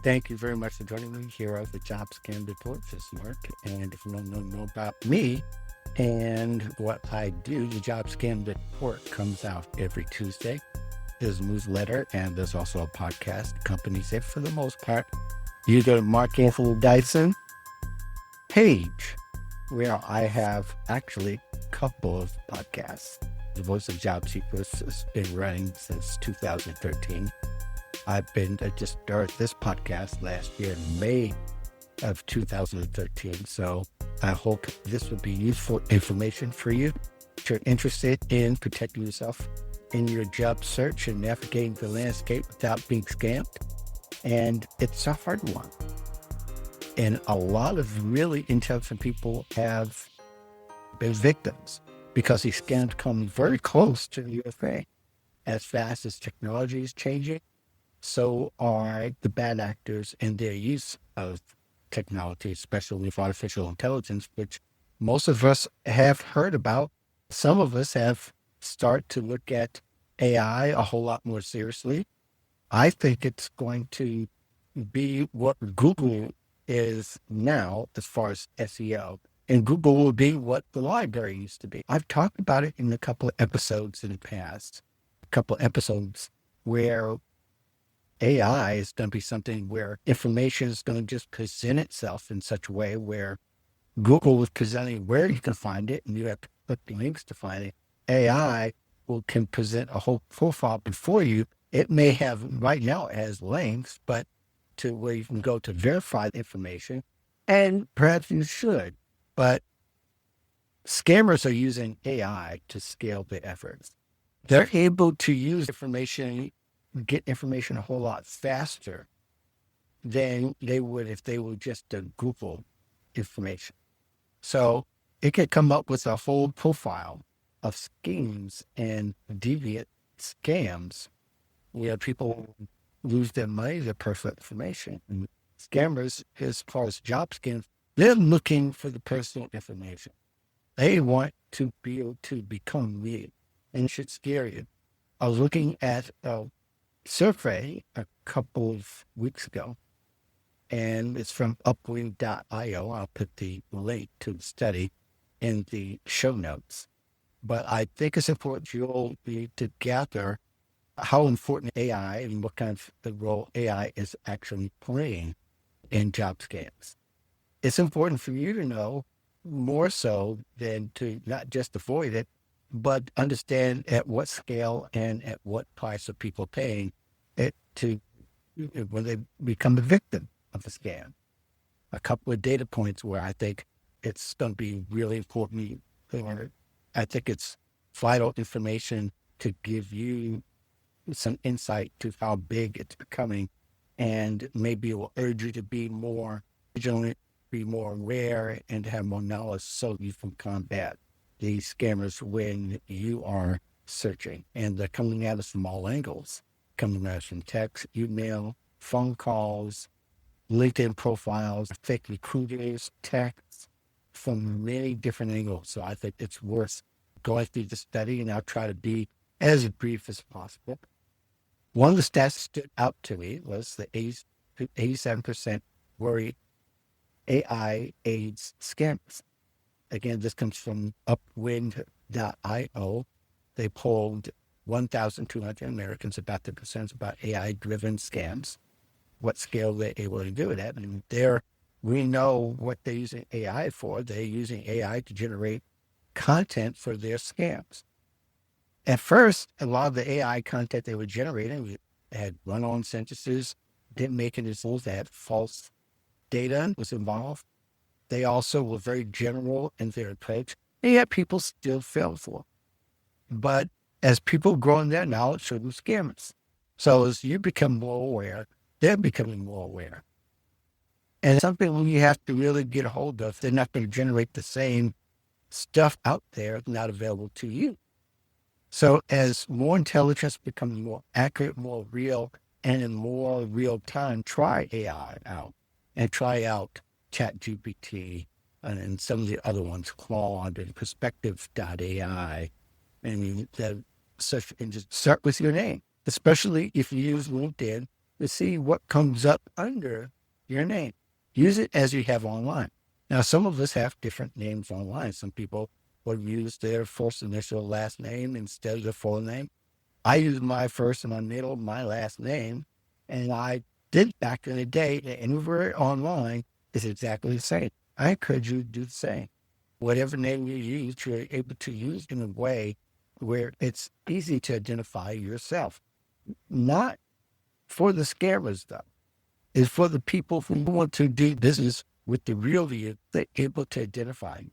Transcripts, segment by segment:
Thank you very much for joining me here at the Job Scan Report. This is Mark. And if you don't know more about me and what I do, the Job Scan Report comes out every Tuesday. There's a newsletter and there's also a podcast. Companies, if for the most part, you go to Mark Anthony Dyson page, where I have actually a couple of podcasts. The Voice of Job Seekers has been running since 2013. I've been just started this podcast last year in May of 2013. So I hope this would be useful information for you if you're interested in protecting yourself in your job search and navigating the landscape without being scammed. And it's a hard one. And a lot of really intelligent people have been victims because these scams come very close to the USA. As fast as technology is changing, so are the bad actors in their use of technology, especially with artificial intelligence, which most of us have heard about. Some of us have started to look at AI a whole lot more seriously. I think it's going to be what Google is now as far as SEO. And Google will be what the library used to be. I've talked about it in a couple of episodes in the past, a couple of episodes where AI is going to be something where information is going to just present itself in such a way where Google was presenting where you can find it and you have to click the links to find it. AI can present a whole profile before you. It may have right now it has links, but to where you can go to verify the information, and perhaps you should. But scammers are using AI to scale their efforts. They're able to use information, get information a whole lot faster than they would if they were just to Google information. So it could come up with a whole profile of schemes and deviant scams where people lose their money, their personal information. And scammers, as far as job scams, they're looking for the personal information. They want to be able to become real, and it should scare you. I was looking at a survey a couple of weeks ago, and it's from upwind.io. I'll put the link to the study in the show notes. But I think it's important you'll be to gather how important AI and what kind of the role AI is actually playing in job scams. It's important for you to know more so than to not just avoid it, but understand at what scale and at what price are people paying it to when they become a victim of a scam. A couple of data points where I think it's going to be really important. I think it's vital information to give you some insight to how big it's becoming, and maybe it will urge you to be more vigilant, be more aware, and have more knowledge so you can combat these scammers when you are searching. And they're coming at us from all angles, coming at us from text, email, phone calls, LinkedIn profiles, fake recruiters, texts, from many different angles. So I think it's worth going through the study, and I'll try to be as brief as possible. One of the stats that stood out to me was the 87% worry AI aids scams. Again, this comes from upwind.io. They polled 1,200 Americans about their concerns about AI-driven scams, what scale they're able to do it at. And we know what they're using AI for. They're using AI to generate content for their scams. At first, a lot of the AI content they were generating had run-on sentences, didn't make any rules, they had false data was involved. They also were very general in their approach, and yet people still fell for it. But as people grow in their knowledge, so do scammers. So as you become more aware, they're becoming more aware. And it's something we have to really get a hold of. They're not going to generate the same stuff out there not available to you. So as more intelligence becomes more accurate, more real, and in more real time, try AI out and try out ChatGPT and some of the other ones, Claude and Perspective.ai. And search engine, start with your name, especially if you use LinkedIn. to see what comes up under your name. Use it as you have online. Now, some of us have different names online. Some people will use their first initial last name instead of the full name. I use my first and my middle, my last name, and I did back in the day, and anywhere online is exactly the same. I encourage you to do the same. Whatever name you use, you're able to use in a way where it's easy to identify yourself. Not for the scammers, though. It's for the people who want to do business with the real you. They're able to identify you.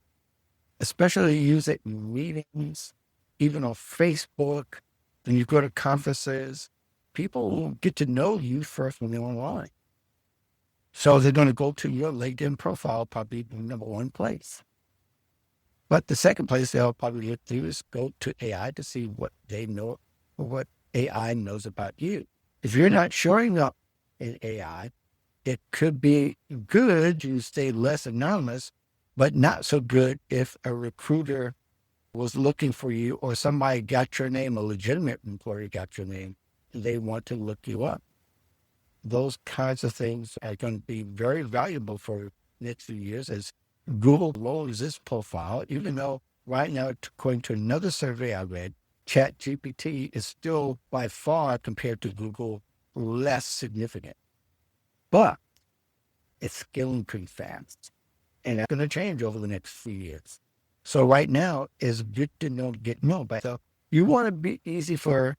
Especially use it in meetings, even on Facebook. When you go to conferences, people will get to know you first when they're online. So they're going to go to your LinkedIn profile, probably the number one place. But the second place they'll probably do is go to AI to see what they know or what AI knows about you. If you're not showing up in AI, it could be good to stay less anonymous, but not so good if a recruiter was looking for you or somebody got your name, a legitimate employer got your name, and they want to look you up. Those kinds of things are going to be very valuable for the next few years as Google lowers its profile, even though right now, according to another survey I read, ChatGPT is still by far compared to Google less significant. But it's scaling pretty fast. And that's going to change over the next few years. So right now is good to know, get known. But so you want to be easy for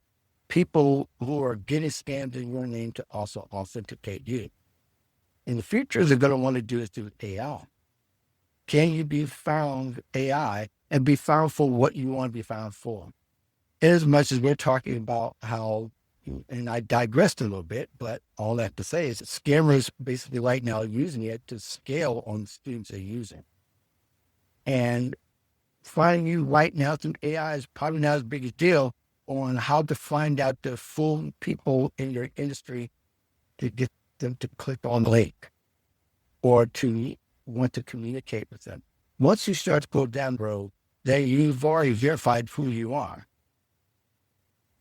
people who are getting scammed in your name to also authenticate you. In the future, they're going to want to do is do AI. Can you be found AI and be found for what you want to be found for? As much as we're talking about how, and I digressed a little bit, but all that to say is scammers basically right now are using it to scale on the students they're using. And finding you right now through AI is probably not as big a deal on how to find out the full people in your industry to get them to click on the link or to want to communicate with them. Once you start to go down the road, then you've already verified who you are.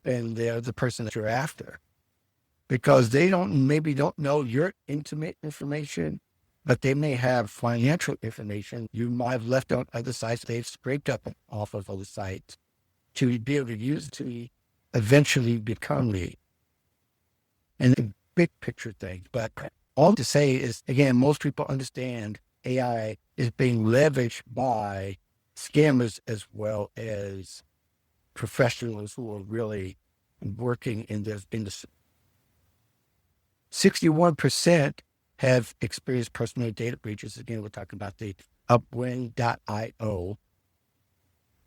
And they're the person that you're after. Because they maybe don't know your intimate information, but they may have financial information you might have left on other sites they've scraped up off of other sites to be able to use to eventually become lead. And the big picture thing. But all to say is, again, most people understand AI is being leveraged by scammers as well as professionals who are really working in this industry. 61% have experienced personal data breaches. Again, we're talking about the Upwind.io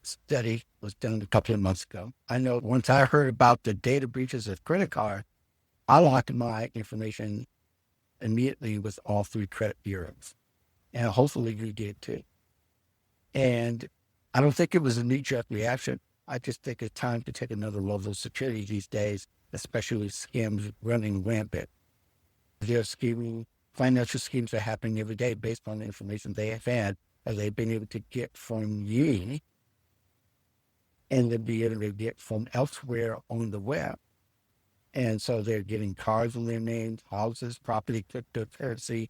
study was done a couple of months ago. I know once I heard about the data breaches of credit card, I locked my information immediately with all 3 credit bureaus. And hopefully you did too. And I don't think it was a knee-jerk reaction. I just think it's time to take another level of security these days, especially with scams running rampant. Their scheming, financial schemes are happening every day based on the information they have had, or they've been able to get from you, and then be able to get from elsewhere on the web. And so they're getting cars in their names, houses, property, cryptocurrency,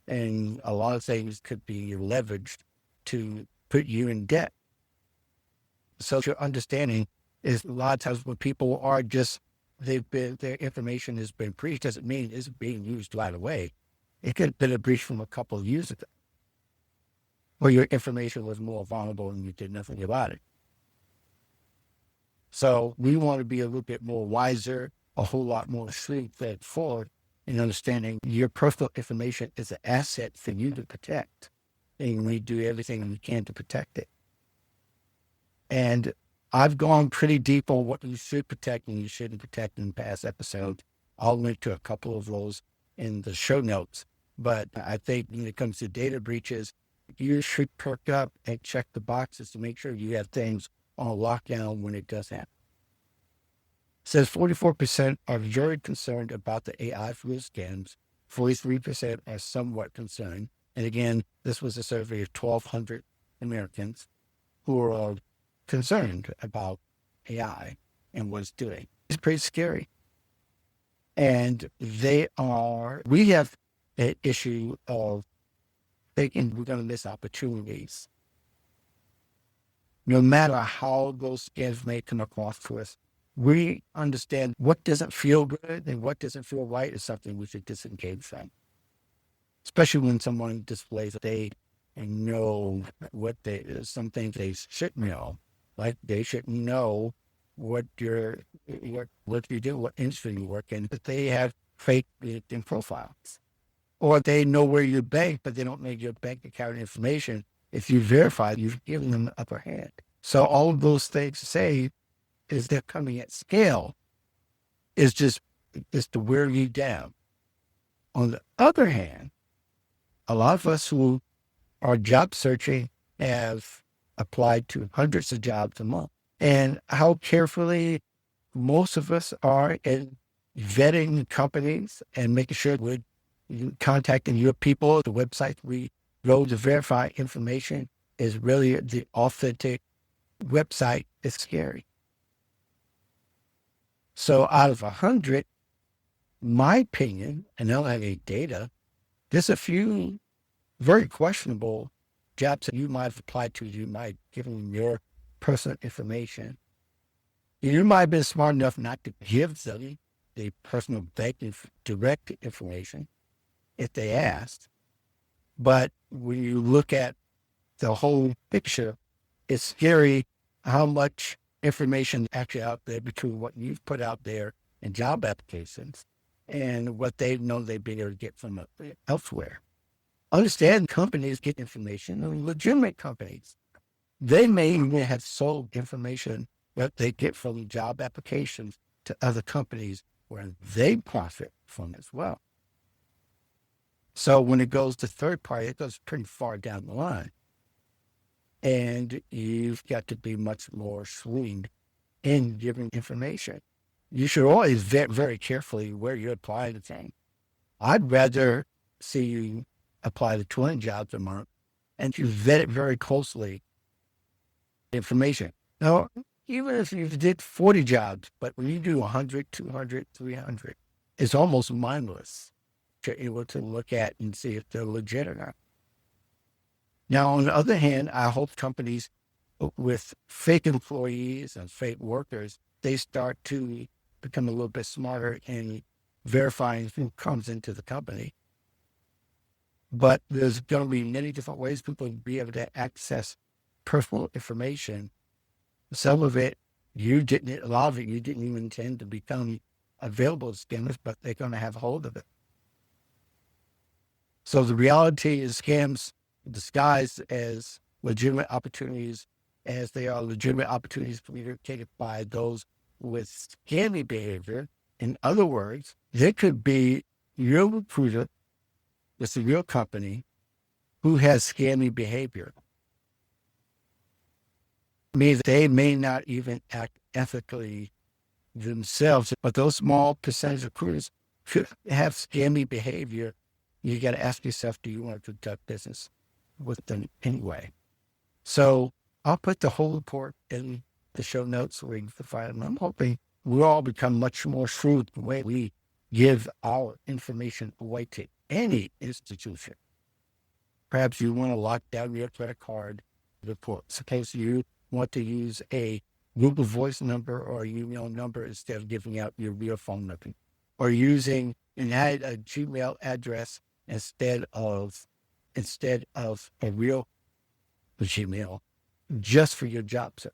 and a lot of things could be leveraged to put you in debt. So your understanding is a lot of times when people are just, their information has been breached, doesn't mean it's being used right away. It could have been a breach from a couple of years ago, where your information was more vulnerable and you did nothing about it. So we want to be a little bit more wiser, a whole lot more straightforward in understanding your personal information is an asset for you to protect. And we do everything we can to protect it. And I've gone pretty deep on what you should protect and you shouldn't protect in past episodes. I'll link to a couple of those in the show notes. But I think when it comes to data breaches, you should perk up and check the boxes to make sure you have things on lockdown when it does happen. It says 44% are very concerned about the AI flu scams. 43% are somewhat concerned. And again, this was a survey of 1,200 Americans who are concerned about AI and what it's doing. It's pretty scary. And we have an issue of thinking we're going to miss opportunities. No matter how those scams may come across to us, we understand what doesn't feel good and what doesn't feel right is something we should disengage from. Especially when someone displays that they know some things they should know. Like they should know what you do, what industry you work in, but they have fake LinkedIn profiles. Or they know where you bank, but they don't know your bank account information. If you verify, you've given them the upper hand. So all of those things to say is they're coming at scale is just to wear you down. On the other hand, a lot of us who are job searching have applied to hundreds of jobs a month. And how carefully most of us are in vetting companies and making sure we're contacting your people. The website we go to verify information is really the authentic website. Is scary. So out of 100, my opinion, and I don't have any data, there's a few very questionable jobs that you might have applied to. You might have given your personal information. You might have been smart enough not to give them the personal banking direct information if they asked. But when you look at the whole picture, it's scary how much information actually out there between what you've put out there in job applications and what they know they've been able to get from elsewhere. Understand companies get information, legitimate companies. They may even have sold information that they get from job applications to other companies where they profit from as well. So when it goes to third party, it goes pretty far down the line. And you've got to be much more shrewd in giving information. You should always vet very carefully where you're applying the thing. I'd rather see you apply to 20 jobs a month and you vet it very closely, information. Now, even if you did 40 jobs, but when you do 100, 200, 300, it's almost mindless to able to look at and see if they're legit or not. Now, on the other hand, I hope companies with fake employees and fake workers, they start to become a little bit smarter in verifying who comes into the company. But there's going to be many different ways people will be able to access personal information. Some of it, a lot of it, you didn't even intend to become available to scammers, but they're going to have a hold of it. So the reality is scams disguised as legitimate opportunities, as they are legitimate opportunities communicated by those with scammy behavior. In other words, there could be your recruiter, it's a real company, who has scammy behavior. They may not even act ethically themselves, but those small percentage of recruiters could have scammy behavior. You got to ask yourself, do you want to conduct business with them anyway? So I'll put the whole report in the show notes where you can find them. I'm hoping we'll all become much more shrewd the way we give our information away to any institution. Perhaps you want to lock down your credit card report. Suppose you want to use a Google Voice number or email number instead of giving out your real phone number, or using a Gmail address instead of a real Gmail, just for your job search,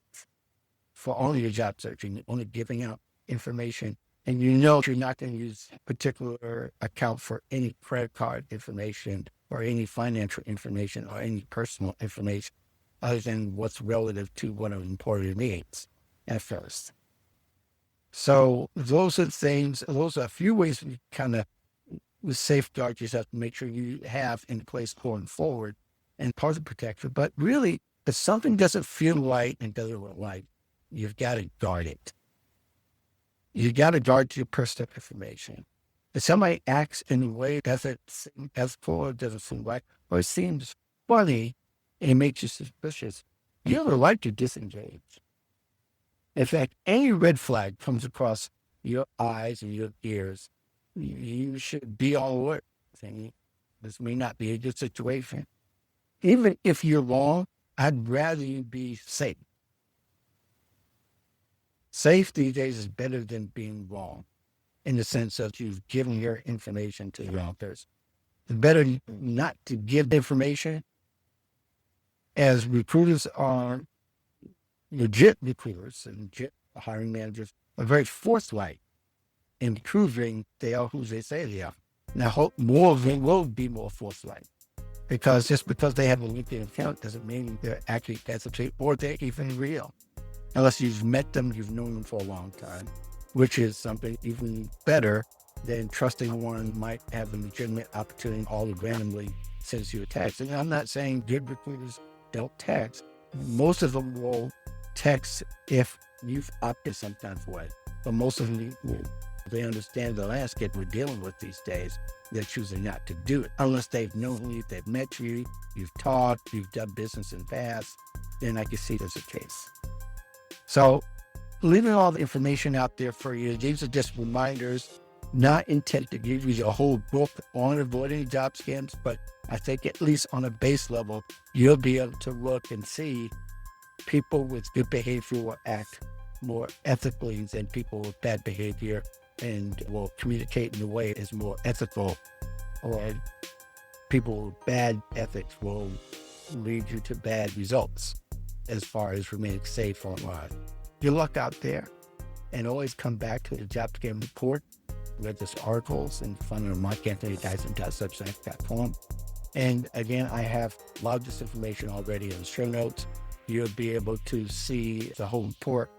for only your job searching, only giving out information. And you know you're not going to use a particular account for any credit card information or any financial information or any personal information other than what's relative to what an employer needs at first. So those are things, those are a few ways you kind of safeguard yourself to make sure you have in place going forward and part of protection. But really, if something doesn't feel right and doesn't look right, you've got to guard it. You got to guard your personal information. If somebody acts in a way that doesn't seem ethical or doesn't seem right, or it seems funny and it makes you suspicious, you have a right to disengage. In fact, any red flag comes across your eyes and your ears, you should be all alert. Saying this may not be a good situation. Even if you're wrong, I'd rather you be safe. Safe these days is better than being wrong in the sense of you've given your information to the wrong person. It's better not to give information, as recruiters are legit recruiters and legit hiring managers are very forthright in proving they are who they say they are. Now, hope more of them will be more forthright, because just because they have a LinkedIn account doesn't mean they're actually hesitate or they're even real. Unless you've met them, you've known them for a long time, which is something even better than trusting one might have a legitimate opportunity all randomly sends you a text. And I'm not saying good recruiters don't text. Most of them will text if you've opted some kind of way. But most of them, they understand the landscape we're dealing with these days. They're choosing not to do it unless they've known you, they've met you, you've talked, you've done business in the past. Then I can see there's a case. So leaving all the information out there for you, these are just reminders, not intended to give you a whole book on avoiding job scams, but I think at least on a base level, you'll be able to look and see people with good behavior will act more ethically than people with bad behavior and will communicate in a way that's more ethical, or people with bad ethics will lead you to bad results as far as remaining safe online. Good luck out there, and always come back to the Job Scam Report. Read this articles and find it on markanthonydyson.substack.com. And again, I have a lot of this information already in the show notes. You'll be able to see the whole report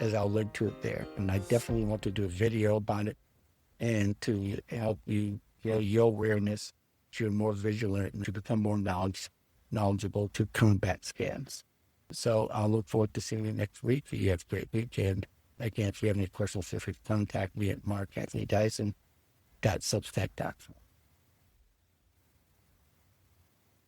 as I'll link to it there. And I definitely want to do a video about it and to help you grow your awareness, so you're more vigilant and to become more knowledgeable to combat scams. So I'll look forward to seeing you next week. You have a great weekend. Again, if you have any questions, feel free to contact me at markanthonydyson.substack.com.